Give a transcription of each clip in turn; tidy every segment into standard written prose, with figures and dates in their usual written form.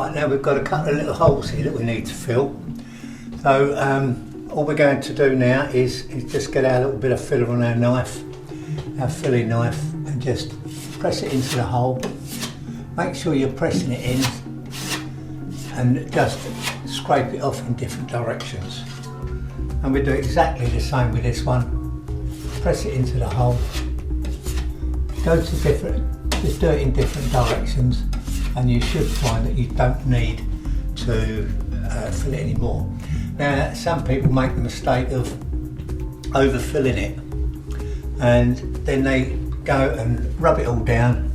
Right, now we've got a couple of little holes here that we need to fill. So all we're going to do now is just get our little bit of filler on our knife, our filling knife, and just press it into the hole. Make sure you're pressing it in and just scrape it off in different directions. And we do exactly the same with this one. Press it into the hole, go to just do it in different directions, and you should find that you don't need to fill it anymore. Now, some people make the mistake of overfilling it, and then they go and rub it all down,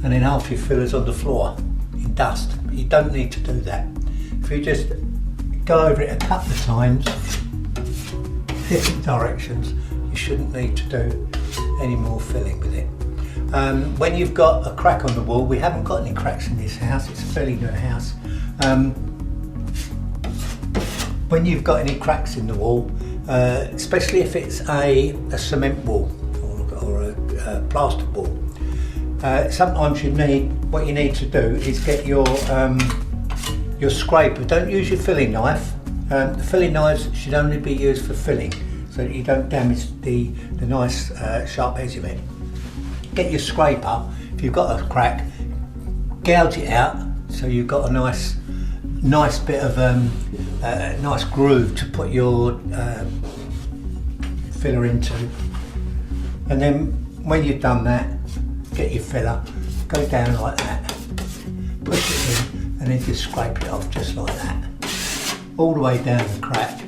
and then half your filler's on the floor in dust. But you don't need to do that. If you just go over it a couple of times, different directions, you shouldn't need to do any more filling with it. When you've got a crack on the wall, we haven't got any cracks in this house, it's a fairly new house. When you've got any cracks in the wall, especially if it's a cement wall or a plaster wall, sometimes what you need to do is get your scraper. Don't use your filling knife. The filling knives should only be used for filling, so that you don't damage the nice sharp edge of it. Get your scraper, if you've got a crack, gouge it out so you've got a nice bit of nice groove to put your filler into. And then when you've done that, get your filler, go down like that, push it in, and then just scrape it off just like that, all the way down the crack,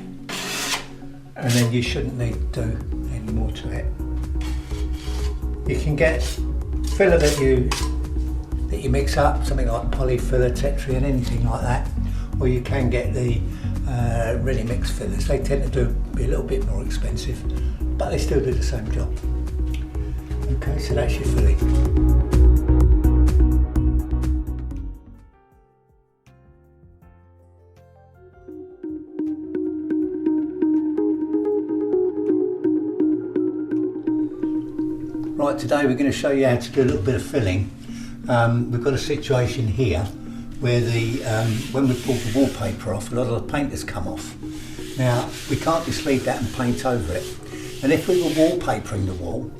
and then you shouldn't need to do any more to it. You can get filler that you mix up, something like polyfiller, Tetra, and anything like that, or you can get the ready mixed fillers. They tend to be a little bit more expensive, but they still do the same job. Okay, so that's your filling. Right, today we're going to show you how to do a little bit of filling. We've got a situation here where when we pulled the wallpaper off, a lot of the paint has come off. Now, we can't just leave that and paint over it. And if we were wallpapering the wall,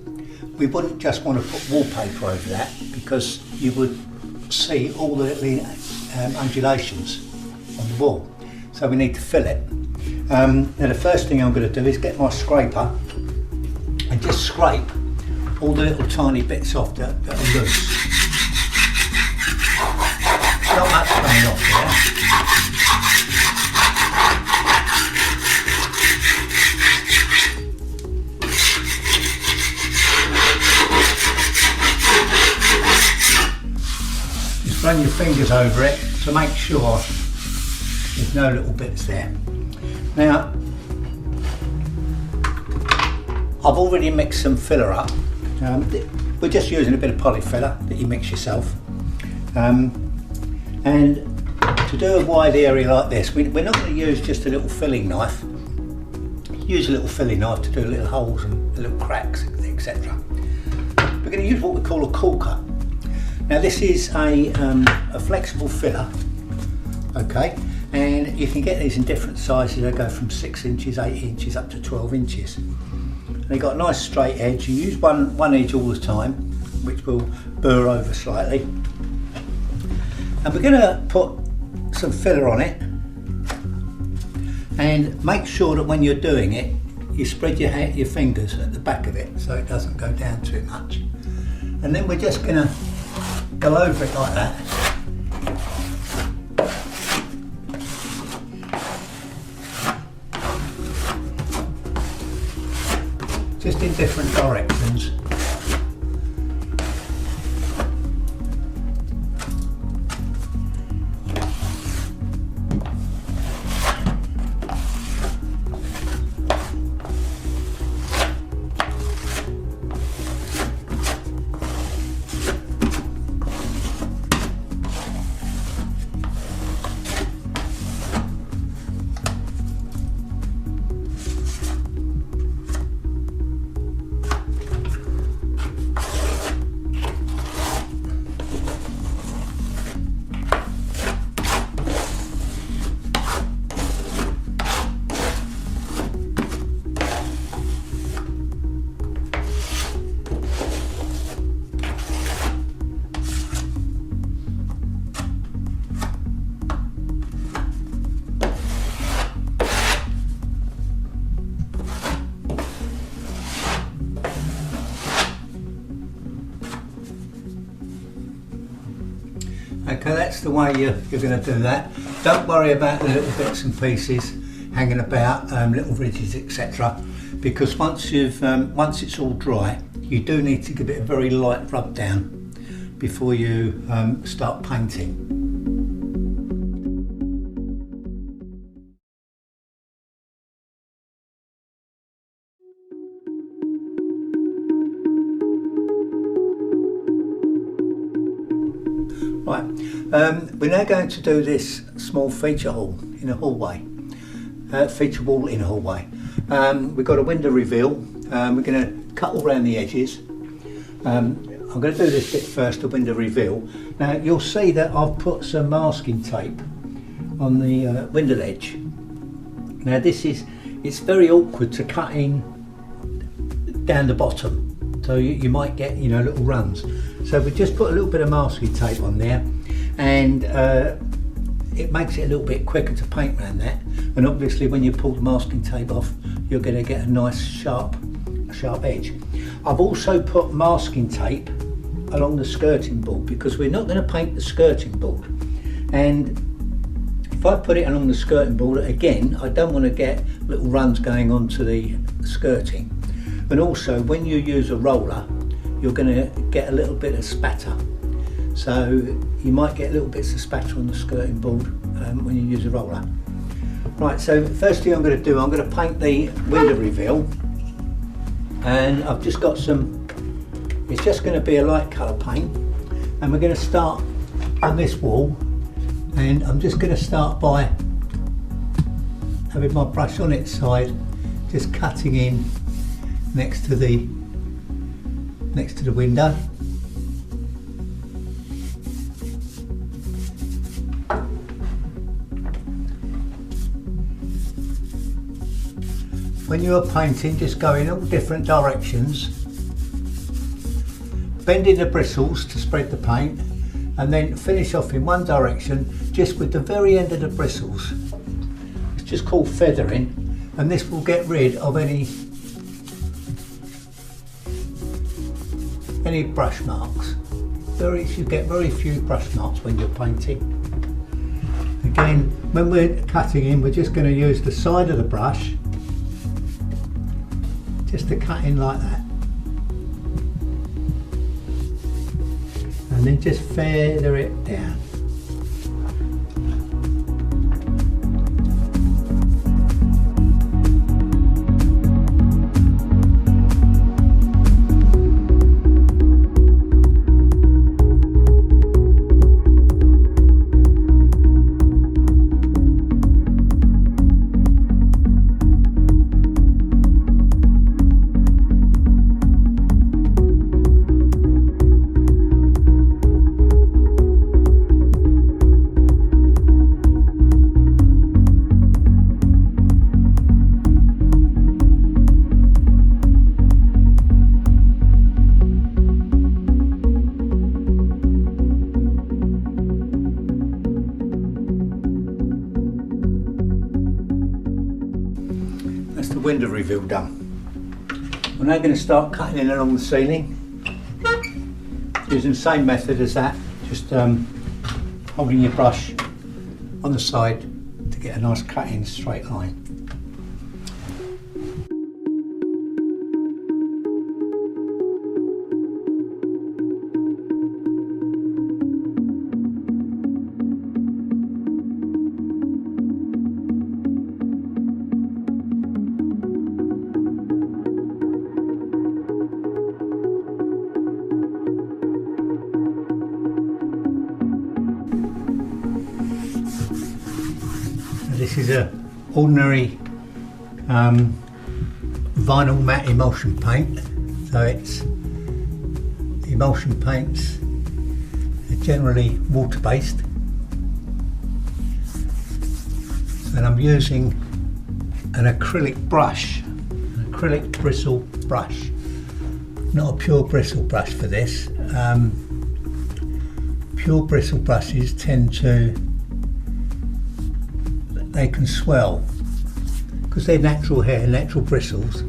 we wouldn't just want to put wallpaper over that, because you would see all the little undulations on the wall. So we need to fill it. Now the first thing I'm going to do is get my scraper and just scrape all the little tiny bits off that are loose. Not much coming off there. Just run your fingers over it to make sure there's no little bits there. Now, I've already mixed some filler up. We're just using a bit of polyfiller that you mix yourself. And to do a wide area like this, we're not going to use just a little filling knife. Use a little filling knife to do little holes and little cracks, etc. We're going to use what we call a caulker. Now this is a flexible filler, okay, and you can get these in different sizes. They go from 6 inches, 8 inches up to 12 inches. They've got a nice straight edge. You use one edge all the time, which will burr over slightly. And we're going to put some filler on it, and make sure that when you're doing it, you spread your fingers at the back of it so it doesn't go down too much. And then we're just going to go over it like that. Just in different directions. that's the way you're going to do that. Don't worry about the little bits and pieces hanging about, little ridges, etc. Because once it's all dry, you do need to give it a very light rub down before you start painting. Right, we're now going to do this small feature hall in a hallway, feature wall in a hallway. We've got a window reveal. We're going to cut all around the edges. I'm going to do this bit first, the window reveal. Now you'll see that I've put some masking tape on the window ledge. Now it's very awkward to cut in down the bottom, so you might get little runs. So we just put a little bit of masking tape on there, and it makes it a little bit quicker to paint around that. And obviously when you pull the masking tape off, you're going to get a nice sharp edge. I've also put masking tape along the skirting board because we're not going to paint the skirting board. And if I put it along the skirting board, again, I don't want to get little runs going onto the skirting. And also when you use a roller, you're going to get a little bit of spatter. So you might get little bits of spatter on the skirting board when you use a roller. Right, so first thing I'm going to do, I'm going to paint the window reveal. And I've just got it's just going to be a light colour paint. And we're going to start on this wall. And I'm just going to start by having my brush on its side, just cutting in next to the window. When you are painting, just go in all different directions, bending the bristles to spread the paint, and then finish off in one direction just with the very end of the bristles. It's just called feathering, and this will get rid of any brush marks. You get very few brush marks when you're painting. Again, when we're cutting in, we're just going to use the side of the brush just to cut in like that, and then just feather it down. That's the window reveal done. We're now going to start cutting in along the ceiling using the same method as that, just holding your brush on the side to get a nice cut in straight line. This is a ordinary vinyl matte emulsion paint, so it's emulsion paints are generally water based, and I'm using an acrylic brush, an acrylic bristle brush, not a pure bristle brush for this. Pure bristle brushes they can swell because they're natural hair, natural bristles.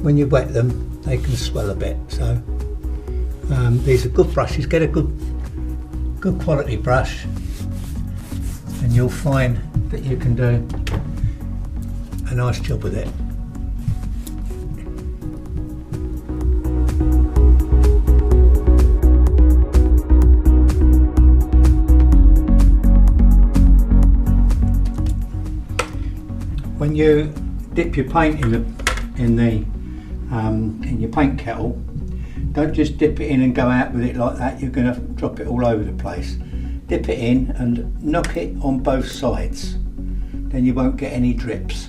When you wet them, they can swell a bit. So these are good brushes. Get a good quality brush and you'll find that you can do a nice job with it. When you dip your paint in your paint kettle, don't just dip it in and go out with it like that. You're going to drop it all over the place. Dip it in and knock it on both sides. Then you won't get any drips.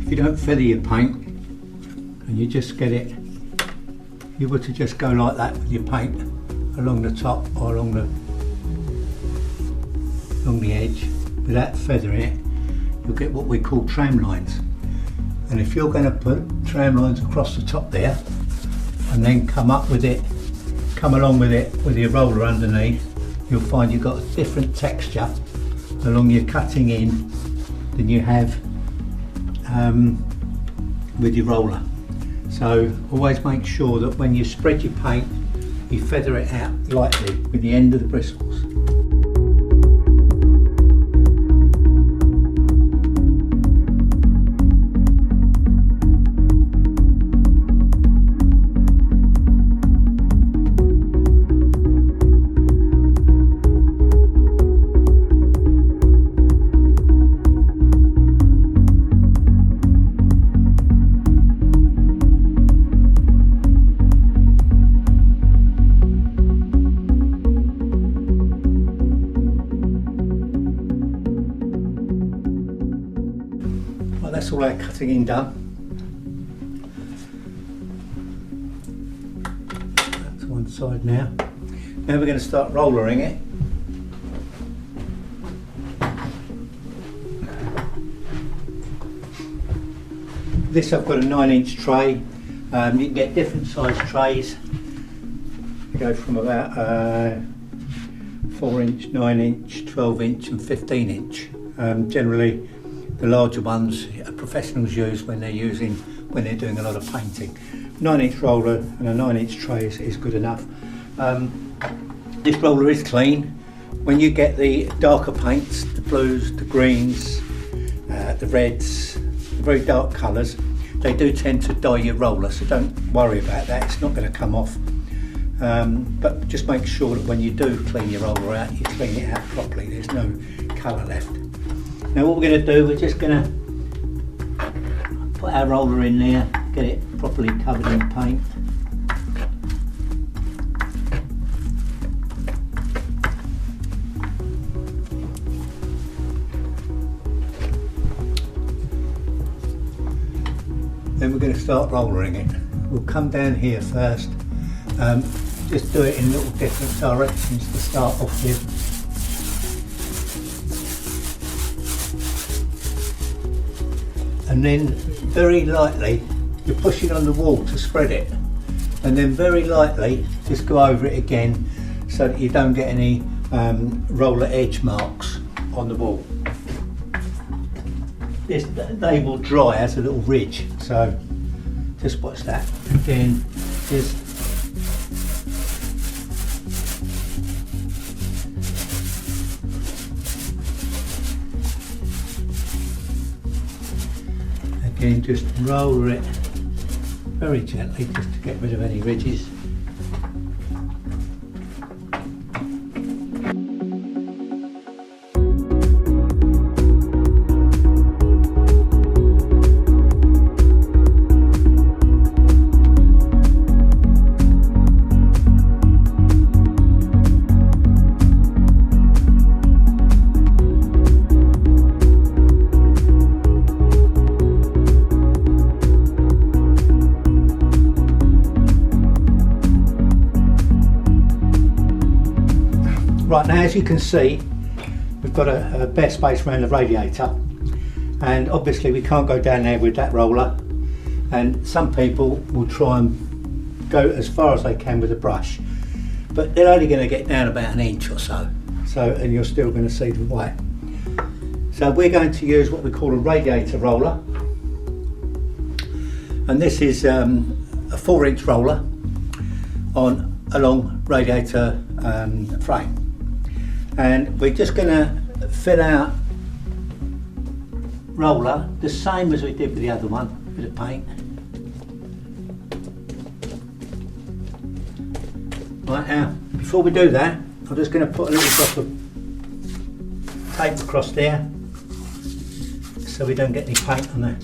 If you don't feather your paint, and you just get it, you were to just go like that with your paint along the top or along the edge without feathering it, you'll get what we call tram lines. And if you're going to put tram lines across the top there and then come along with it with your roller underneath, you'll find you've got a different texture along your cutting in than you have with your roller. So always make sure that when you spread your paint, you feather it out lightly with the end of the bristles. That's all our cutting in done. That's one side now. Now we're going to start rollering it. This I've got a 9-inch tray. You can get different size trays. They go from about 4-inch, 9-inch, 12-inch and 15-inch. Generally the larger ones professionals use when they're doing a lot of painting. 9-inch roller and a 9-inch tray is good enough. This roller is clean. When you get the darker paints, the blues, the greens, the reds, the very dark colours, they do tend to dye your roller, so don't worry about that, it's not going to come off. But just make sure that when you do clean your roller out, you clean it out properly, there's no colour left. Now what we're going to do, we're just going to put our roller in there, get it properly covered in paint. Then we're going to start rollering it. We'll come down here first, just do it in little different directions to start off with. And then very lightly, you're pushing on the wall to spread it, and then very lightly just go over it again so that you don't get any roller edge marks on the wall. They will dry as a little ridge, so just watch that. Again, just roller it very gently just to get rid of any ridges. Right, now as you can see, we've got a bare space around the radiator, and obviously we can't go down there with that roller, and some people will try and go as far as they can with a brush, but they're only going to get down about 1 inch or so, and you're still going to see the white. So we're going to use what we call a radiator roller, and this is a 4-inch roller on a long radiator frame, and we're just going to fill our roller the same as we did with the other one, with the paint. Right, now before we do that, I'm just going to put a little drop of tape across there so we don't get any paint on the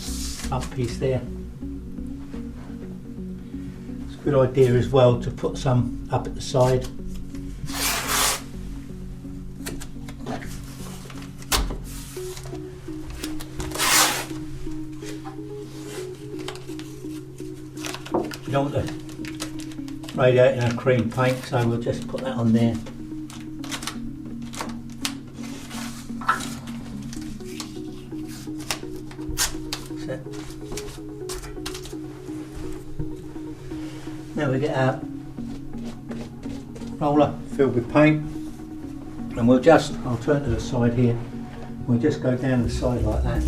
up piece there. It's a good idea as well to put some up at the side. You don't want the radiator and cream paint, so we'll just put that on there. Now we get our roller filled with paint, and I'll turn to the side here, we'll just go down the side like that.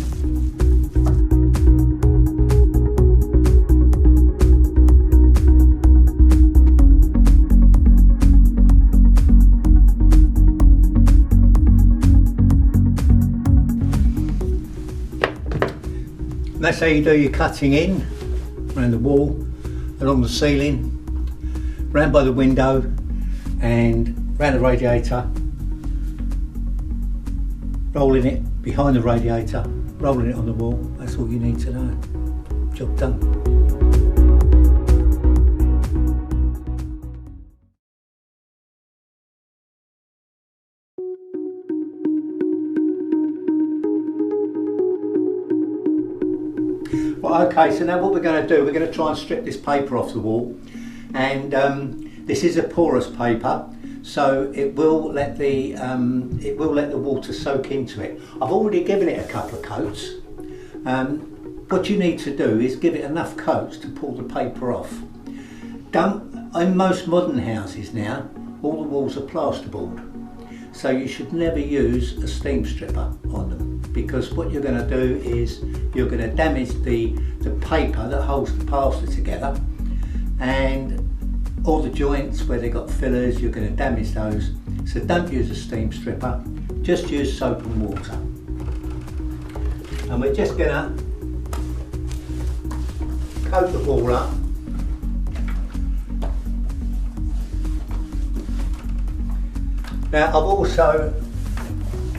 And that's how you do your cutting in, around the wall, along the ceiling, round by the window and round the radiator, rolling it behind the radiator, rolling it on the wall. That's all you need to know. Job done. Well, okay, so now what we're going to do, we're going to try and strip this paper off the wall, and this is a porous paper, so it will let the water soak into it. I've already given it a couple of coats. What you need to do is give it enough coats to pull the paper off. In most modern houses now, all the walls are plasterboard, so you should never use a steam stripper on them, because what you're going to do is you're going to damage the paper that holds the plaster together, and all the joints where they've got fillers, you're going to damage those. So don't use a steam stripper, just use soap and water. And we're just going to coat the wall up. Now I've also,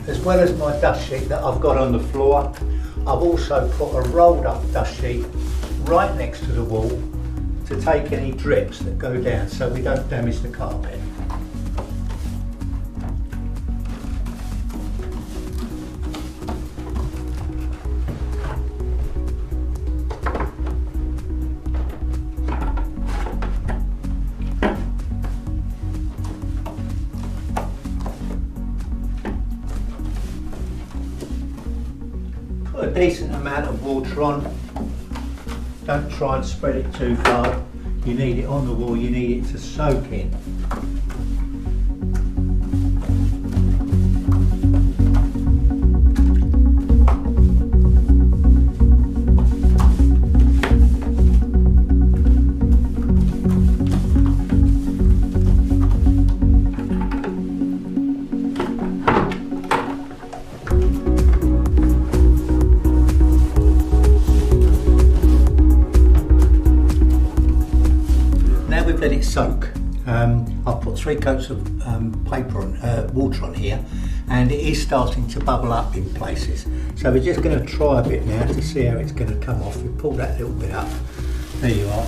as well as my dust sheet that I've got on the floor, I've also put a rolled up dust sheet right next to the wall to take any drips that go down so we don't damage the carpet. Put a decent amount of water on. Don't try and spread it too far. You need it on the wall, you need it to soak in. Let it soak. I've put 3 coats of water on here, and it is starting to bubble up in places. So we're just going to try a bit now to see how it's going to come off. We pull that little bit up. There you are.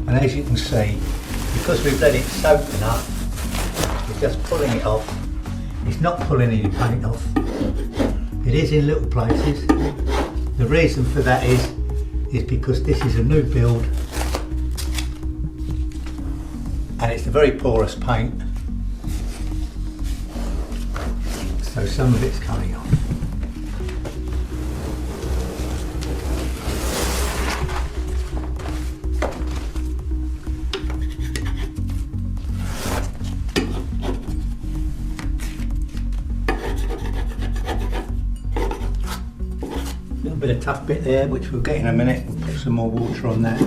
And as you can see, because we've let it soak enough, we're just pulling it off. It's not pulling any paint off. It is in little places. The reason for that is because this is a new build, and it's a very porous paint, so some of it's coming off. bit of tough bit there, which we'll get in a minute. We'll put some more water on that.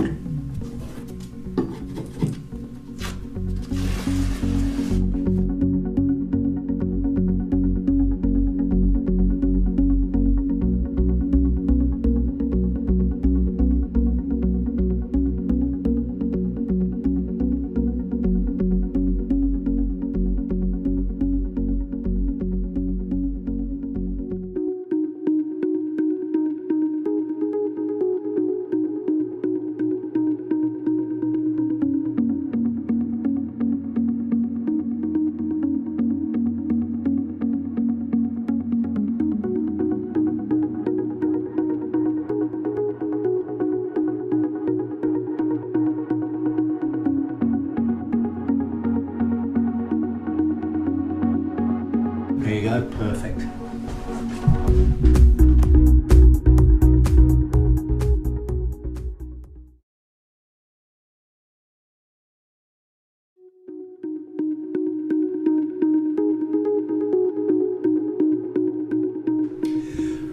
There you go, perfect.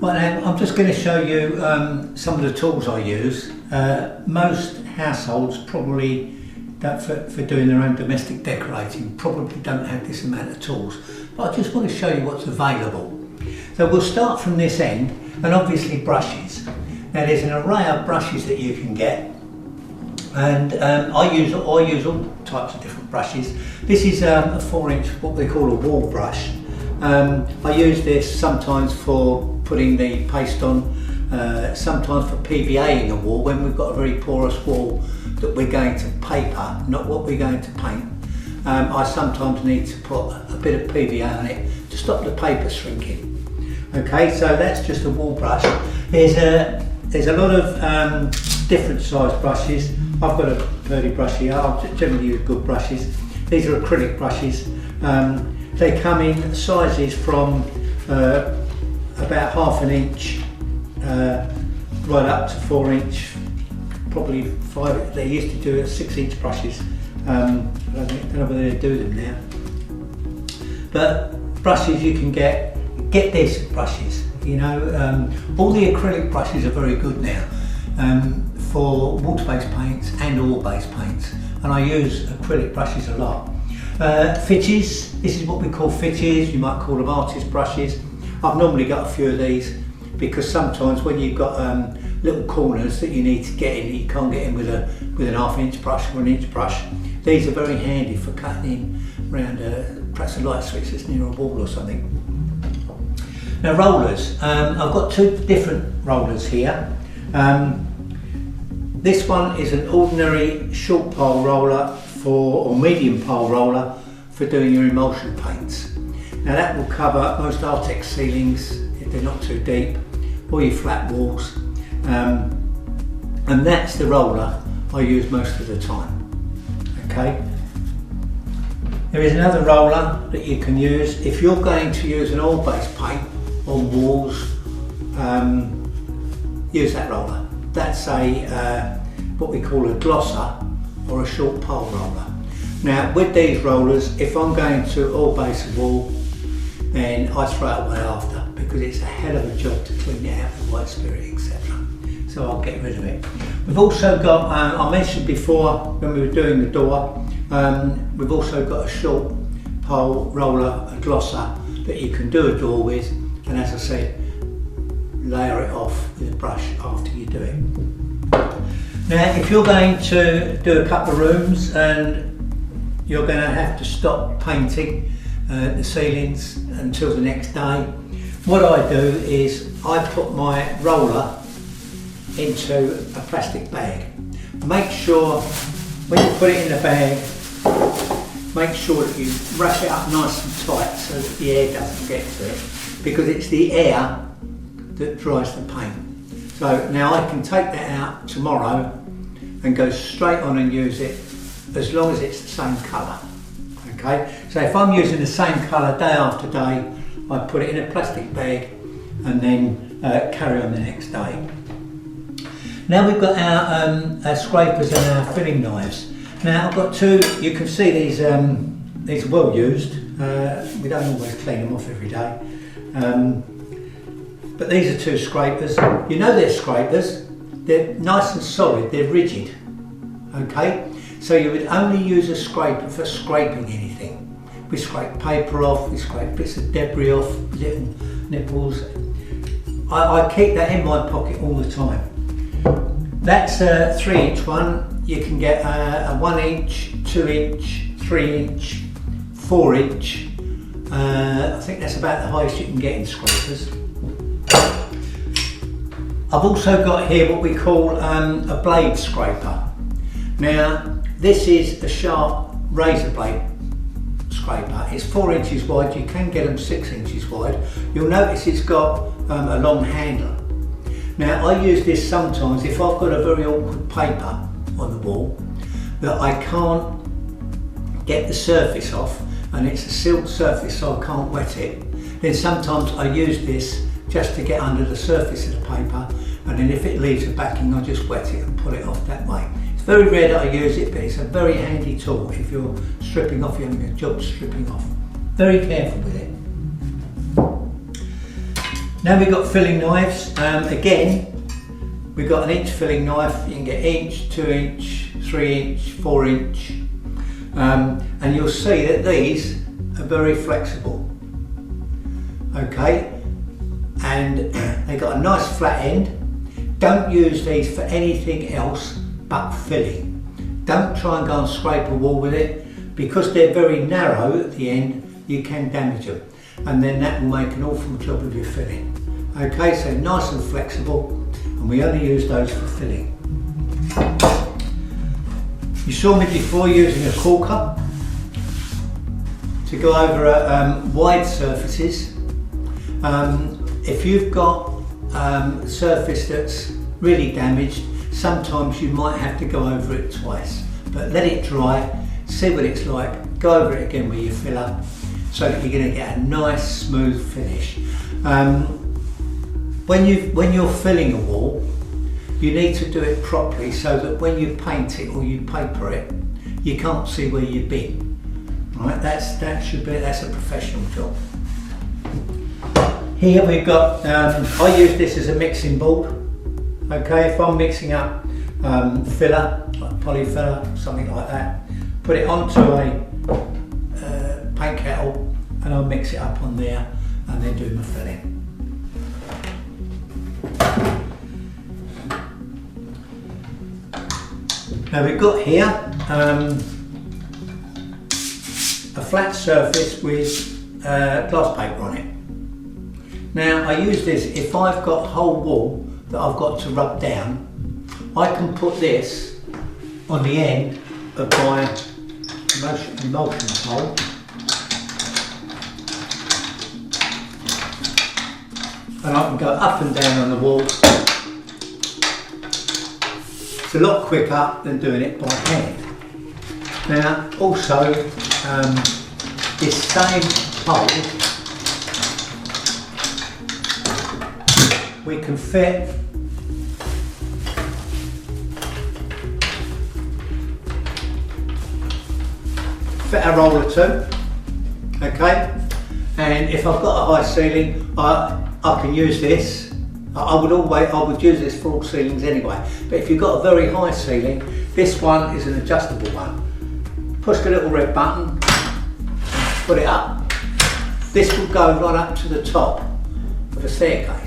Right, now I'm just going to show you some of the tools I use. Most households probably don't, for doing their own domestic decorating, probably don't have this amount of tools. But I just want to show you what's available. So we'll start from this end, and obviously brushes. Now there's an array of brushes that you can get, and I use all types of different brushes. This is a 4-inch, what they call a wall brush. I use this sometimes for putting the paste on, sometimes for PVA-ing a wall when we've got a very porous wall that we're going to paper, not what we're going to paint. I sometimes need to put a bit of PVA on it to stop the paper shrinking. Okay, so that's just a wall brush. There's a lot of different size brushes. I've got a Purdy brush here. I generally use good brushes. These are acrylic brushes. They come in sizes from about 1/2 inch right up to 4-inch, probably 5. They used to do 6-inch brushes. I don't know whether they do them now. But brushes you can get decent brushes. You know, all the acrylic brushes are very good now for water-based paints and oil-based paints, and I use acrylic brushes a lot. Fitches, this is what we call fitches, you might call them artist brushes. I've normally got a few of these because sometimes when you've got little corners that you need to get in, you can't get in with an 1/2 inch brush or an inch brush. These are very handy for cutting in around perhaps a light switch that's near a wall or something. Now rollers, I've got 2 different rollers here. This one is an ordinary short pile roller or medium pile roller for doing your emulsion paints. Now that will cover most Artex ceilings if they're not too deep, or your flat walls, and that's the roller I use most of the time. Okay. There is another roller that you can use if you're going to use an oil-based paint on walls. Use that roller. That's what we call a glosser or a short pile roller. Now with these rollers, if I'm going to oil-base a wall, then I throw it away after, because it's a hell of a job to clean it out with white spirit, etc. So I'll get rid of it. We've also got, I mentioned before when we were doing the door, we've also got a short pile roller, a glosser, that you can do a door with, and as I said, layer it off with a brush after you do it. Now if you're going to do a couple of rooms and you're going to have to stop painting the ceilings until the next day, what I do is I put my roller into a plastic bag. Make sure when you put it in the bag, make sure that you wrap it up nice and tight so that the air doesn't get to it, because it's the air that dries the paint. So now I can take that out tomorrow and go straight on and use it as long as it's the same colour. Okay, so if I'm using the same colour day after day, I put it in a plastic bag and then carry on the next day. Now we've got our scrapers and our filling knives. Now I've got 2, you can see these are well used. We don't always clean them off every day. But these are 2 scrapers. You know they're scrapers. They're nice and solid, they're rigid. Okay? So you would only use a scraper for scraping anything. We scrape paper off, we scrape bits of debris off, little nipples. I keep that in my pocket all the time. That's a 3-inch one. You can get a 1-inch, 2-inch, 3-inch, 4-inch. I think that's about the highest you can get in scrapers. I've also got here what we call a blade scraper. Now, this is a sharp razor blade scraper. It's 4 inches wide, you can get them 6 inches wide. You'll notice it's got a long handle. Now I use this sometimes if I've got a very awkward paper on the wall that I can't get the surface off and it's a sealed surface so I can't wet it. Then sometimes I use this just to get under the surface of the paper, and then if it leaves a backing I just wet it and pull it off that way. It's very rare that I use it, but it's a very handy tool if you're stripping off, you're having a job stripping off. Very careful with it. Now we've got filling knives. Again, we've got an inch filling knife. You can get inch, 2 inch, 3 inch, 4 inch. And you'll see that these are very flexible. Okay, and they've got a nice flat end. Don't use these for anything else but filling. Don't try and go and scrape a wall with it, because they're very narrow at the end, you can damage them. And then that will make an awful job of your filling. Okay, so nice and flexible, and we only use those for filling. You saw me before using a corker to go over wide surfaces. If you've got a surface that's really damaged, sometimes you might have to go over it twice, but let it dry, see what it's like, go over it again with your filler so that you're going to get a nice smooth finish. When you're filling a wall, you need to do it properly so that when you paint it or you paper it, you can't see where you've been. Right? That's a professional job. Here we've got, I use this as a mixing board. Okay, if I'm mixing up filler, like polyfiller, something like that, put it onto a paint kettle and I'll mix it up on there and then do my filling. Now we've got here a flat surface with glass paper on it. Now I use this if I've got a whole wall that I've got to rub down. I can put this on the end of my emulsion pole, and I can go up and down on the wall. It's a lot quicker than doing it by hand. Now also this same pole we can fit a roll or two, okay? And if I've got a high ceiling, I can use this. I would use this for all ceilings anyway. But if you've got a very high ceiling, this one is an adjustable one. Push the little red button, put it up. This will go right up to the top of a staircase.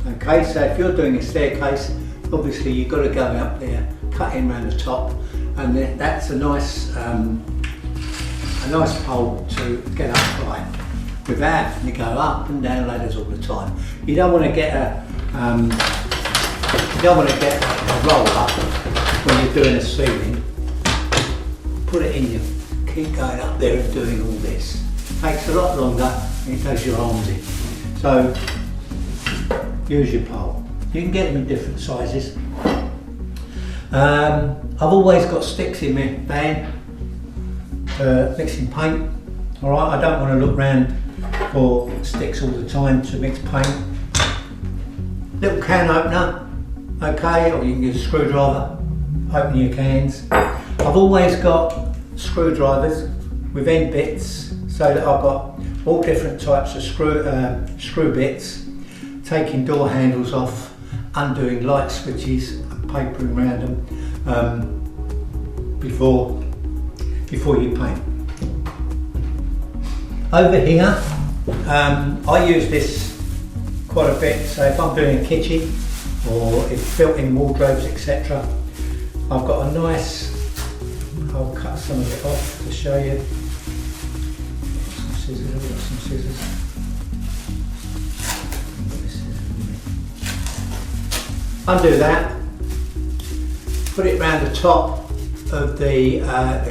Okay, so if you're doing a staircase, obviously you've got to go up there, cut in around the top, and then that's a nice pole to get up high without having to go up and down ladders all the time. You don't want to get a roll up when you're doing a ceiling. Put it in, you keep going up there and doing all this. Takes a lot longer and it does your arms in. So use your pole. You can get them in different sizes. I've always got sticks in my van for mixing paint. All right, I don't want to look round for sticks all the time to mix paint. Little can opener, okay, or you can use a screwdriver, open your cans. I've always got screwdrivers with end bits so that I've got all different types of screw bits taking door handles off, undoing light switches and papering around them before you paint. Over here, I use this quite a bit, so if I'm doing a kitchen or if built-in wardrobes, etc., I've got a nice, I'll cut some of it off to show you. Some scissors, I've got some scissors. Undo that, put it round the top of the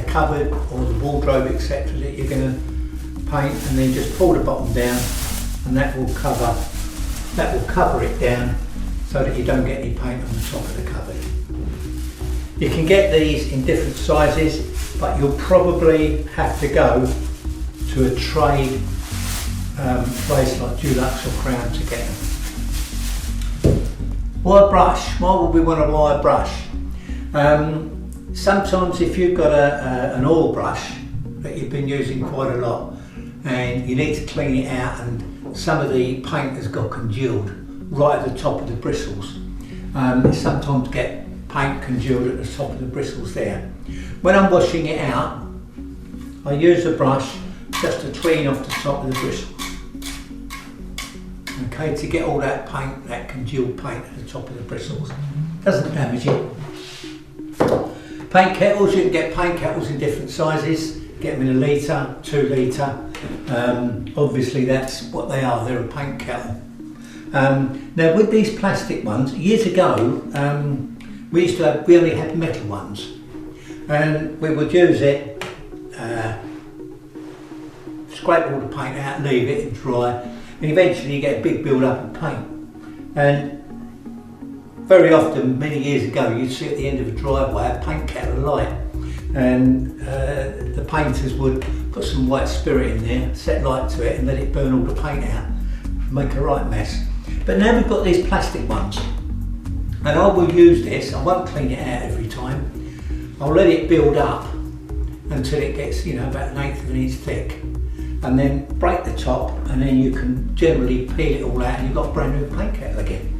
cupboard or the wardrobe, etc., that you're going to paint, and then just pull the bottom down, and that will cover it down so that you don't get any paint on the top of the cupboard. You can get these in different sizes, but you'll probably have to go to a trade place like Dulux or Crown to get them. Wire brush. Why would we want a wire brush? Sometimes if you've got an oil brush that you've been using quite a lot and you need to clean it out and some of the paint has got congealed right at the top of the bristles, you sometimes get paint congealed at the top of the bristles there. When I'm washing it out, I use a brush just to clean off the top of the bristles. Okay, to get all that paint, that congealed paint at the top of the bristles. Doesn't damage it. Paint kettles, you can get paint kettles in different sizes. Get them in 1 litre, 2 litre. Obviously that's what they are, they're a paint kettle. Now with these plastic ones, years ago, we only had metal ones. And we would use it, scrape all the paint out, leave it and dry, and eventually you get a big build up of paint. And very often, many years ago, you'd see at the end of a driveway a paint kettle light, and the painters would put some white spirit in there, set light to it and let it burn all the paint out, make a right mess. But now we've got these plastic ones, and I will use this. I won't clean it out every time. I'll let it build up until it gets, about 1/8 of an inch thick, and then break the top, and then you can generally peel it all out and you've got a brand new paint kettle again.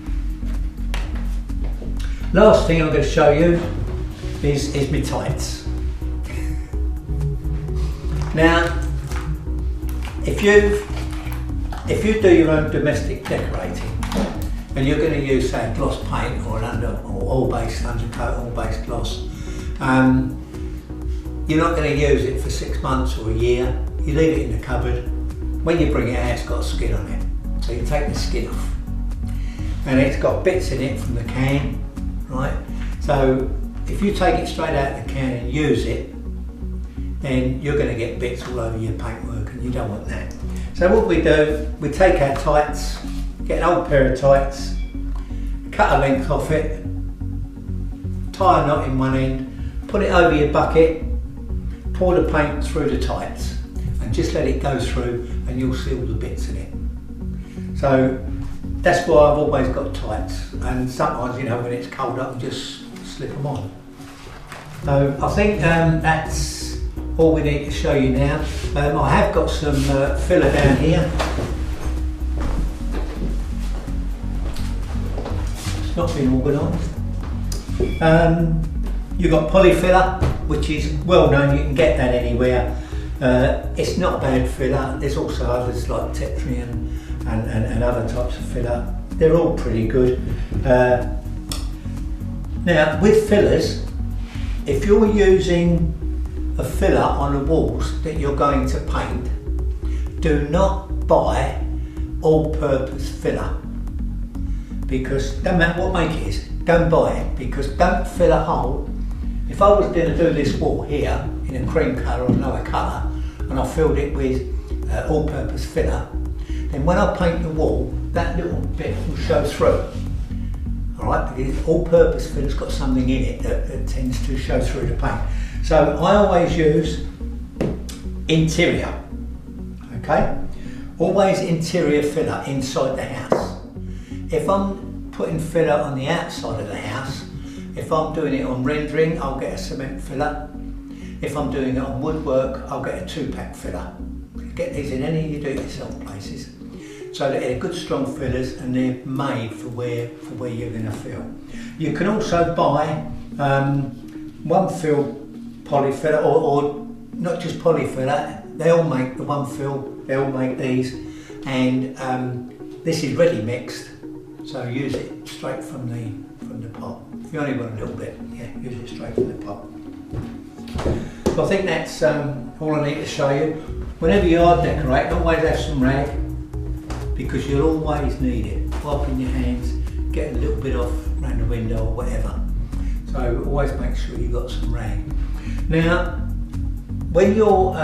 Last thing I'm going to show you is my tights. Now, if you do your own domestic decorating and you're going to use, say, a gloss paint or oil-based undercoat, oil-based gloss, you're not going to use it for 6 months or a year. You leave it in the cupboard. When you bring it out, it's got a skin on it. So you take the skin off, and it's got bits in it from the can, right? So if you take it straight out of the can and use it, then you're going to get bits all over your paintwork, and you don't want that. So what we do, we take our tights, get an old pair of tights, cut a length off it, tie a knot in one end, put it over your bucket, pour the paint through the tights, and just let it go through, and you'll see all the bits in it. So that's why I've always got tights, and sometimes, when it's cold, I can just slip them on. So I think that's all we need to show you now. I have got some filler down here. It's not been organised. You've got poly filler, which is well known, you can get that anywhere. It's not bad filler. There's also others like Tetri and other types of filler. They're all pretty good. Now with fillers, if you're using a filler on the walls that you're going to paint, do not buy all-purpose filler, because no matter what make it is, don't buy it, because don't fill a hole. If I was going to do this wall here in a cream colour or another colour, and I filled it with all-purpose filler, then when I paint the wall, that little bit will show through. Alright, because all-purpose filler's got something in it that tends to show through the paint. So I always use interior, okay? Always interior filler inside the house. If I'm putting filler on the outside of the house, if I'm doing it on rendering, I'll get a cement filler. If I'm doing it on woodwork, I'll get a 2-pack filler. Get these in any of your do-it-yourself places. so that they're good strong fillers and they're made for where you're going to fill. You can also buy one fill polyfiller, or not just polyfiller. They all make the one fill. They all make these, and this is ready mixed. So use it straight from the pot. If you only want a little bit, yeah, use it straight from the pot. So I think that's all I need to show you. Whenever you are decorating, always have some rag, because you'll always need it. Wiping your hands, get a little bit off around the window or whatever. So always make sure you've got some rag. Now, when you're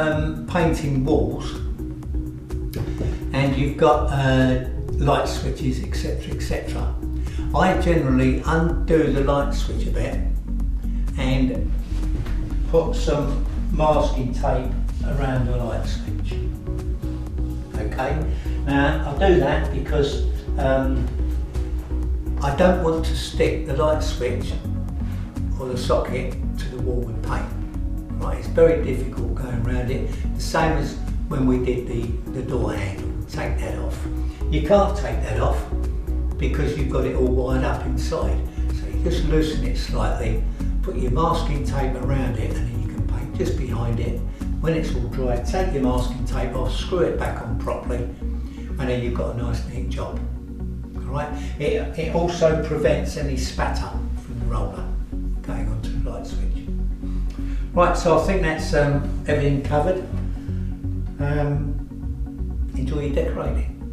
painting walls and you've got light switches, etc., I generally undo the light switch a bit and put some masking tape around the light switch. Okay, now I do that because I don't want to stick the light switch or the socket to the wall with paint. Right, it's very difficult going around it. The same as when we did the door handle. Take that off. You can't take that off because you've got it all wired up inside. So you just loosen it slightly, put your masking tape around it, and then you can paint just behind it. When it's all dry, take your masking tape off, screw it back on properly, and then you've got a nice neat job. Alright? It also prevents any spatter from the roller going onto the light switch. Right, so I think that's everything covered. Enjoy your decorating.